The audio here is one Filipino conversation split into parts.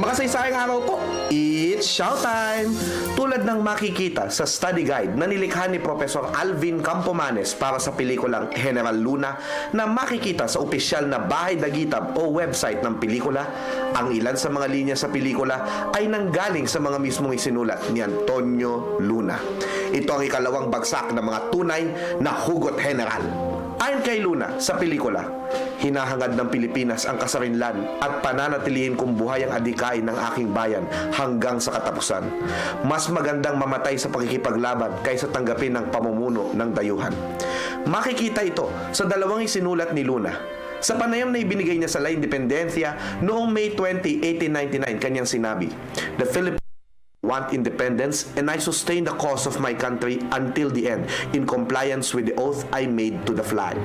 Makasaysayang araw po, it's showtime! Tulad ng makikita sa study guide na nilikha ni Professor Alvin Campomanes para sa pelikulang General Luna na makikita sa opisyal na Bahay Dagitab o website ng pelikula, ang ilan sa mga linya sa pelikula ay nanggaling sa mga mismong isinulat ni Antonio Luna. Ito ang ikalawang bagsak ng mga tunay na hugot general. Ayon kay Luna, sa pelikula, hinahangad ng Pilipinas ang kasarinlan at pananatilihin kung buhay ang adikain ng aking bayan hanggang sa katapusan. Mas magandang mamatay sa pakikipaglaban kaysa tanggapin ang pamumuno ng dayuhan. Makikita ito sa dalawang isinulat ni Luna. Sa panayam na ibinigay niya sa La Independencia noong May 20, 1899, kanyang sinabi, "The Philippines want independence, and I sustain the cause of my country until the end, in compliance with the oath I made to the flag.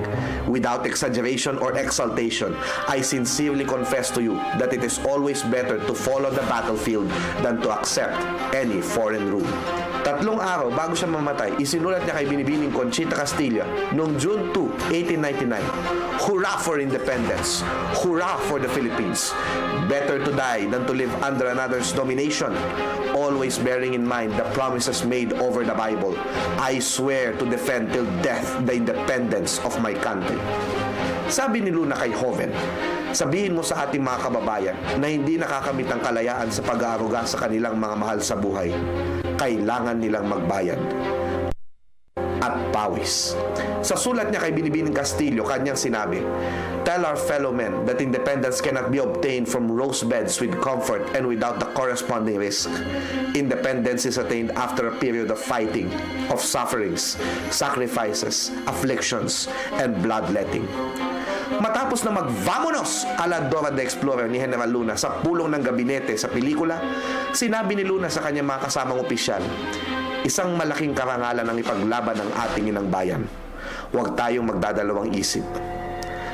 Without exaggeration or exaltation, I sincerely confess to you that it is always better to fall on the battlefield than to accept any foreign rule." 3 araw bago siya mamatay, isinulat niya kay Binibining Conchita Castilla noong June 2, 1899, "Hurrah for independence! Hurrah for the Philippines! Better to die than to live under another's domination. Always bearing in mind the promises made over the Bible, I swear to defend till death the independence of my country." Sabi ni Luna kay Joven, "Sabihin mo sa ating mga kababayan na hindi nakakamit ang kalayaan sa pag-aaruga sa kanilang mga mahal sa buhay. Kailangan nilang magbayad at pawis." Sa sulat niya kay Binibining Castillo, kanyang sinabi, "Tell our fellow men that independence cannot be obtained from rose beds with comfort and without the corresponding risk. Independence is attained after a period of fighting, of sufferings, sacrifices, afflictions, and bloodletting." Matapos na magvamonos ala Dora the Explorer ni General Luna sa pulong ng gabinete sa pelikula, sinabi ni Luna sa kanyang mga kasamang opisyal, "Isang malaking karangalan ang ipaglaban ng ating inang bayan. Huwag tayong magdadalawang isip.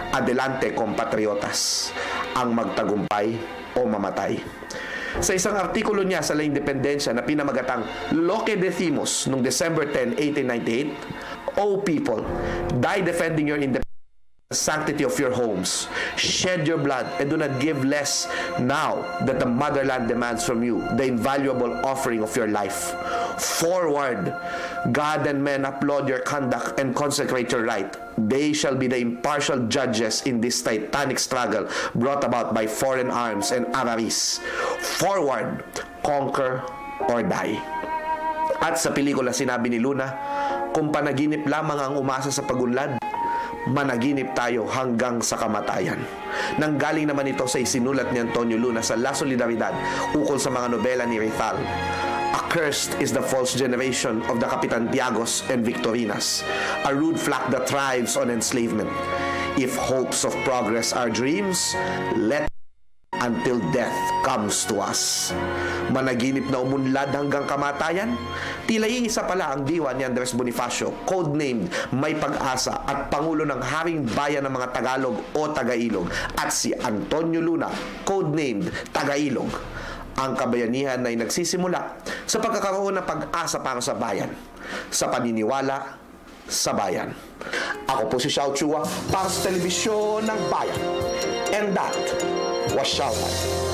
Adelante, compatriotas, ang magtagumpay o mamatay." Sa isang artikulo niya sa La Independencia na pinamagatang Loque Decimos noong December 10, 1898, "O people, die defending your independence, sanctity of your homes. Shed your blood and do not give less now that the motherland demands from you the invaluable offering of your life. Forward! God and men applaud your conduct and consecrate your right. They shall be the impartial judges in this titanic struggle brought about by foreign arms and avaries. Forward! Conquer or die." At sa pelikula sinabi ni Luna, "Kung panaginip lamang ang umasa sa pagunlad, managinip tayo hanggang sa kamatayan." Nanggaling naman ito sa isinulat ni Antonio Luna sa La Solidaridad ukol sa mga nobela ni Rizal. "Accursed is the false generation of the Kapitan Tiagos and Victorinas, a rude flock that thrives on enslavement. If hopes of progress are dreams, let until death comes to us." Managinip na umunlad hanggang kamatayan? Tila isa pala ang diwa ni Andres Bonifacio, codenamed May Pag-asa at Pangulo ng Haring Bayan ng mga Tagalog o Tagailog, at si Antonio Luna, codenamed Tagailog. Ang kabayanihan ay nagsisimula sa pagkakaroon ng pag-asa para sa bayan, sa paniniwala sa bayan. Ako po si Xiao Chua para sa Telebisyon ng Bayan. And that was Showtime.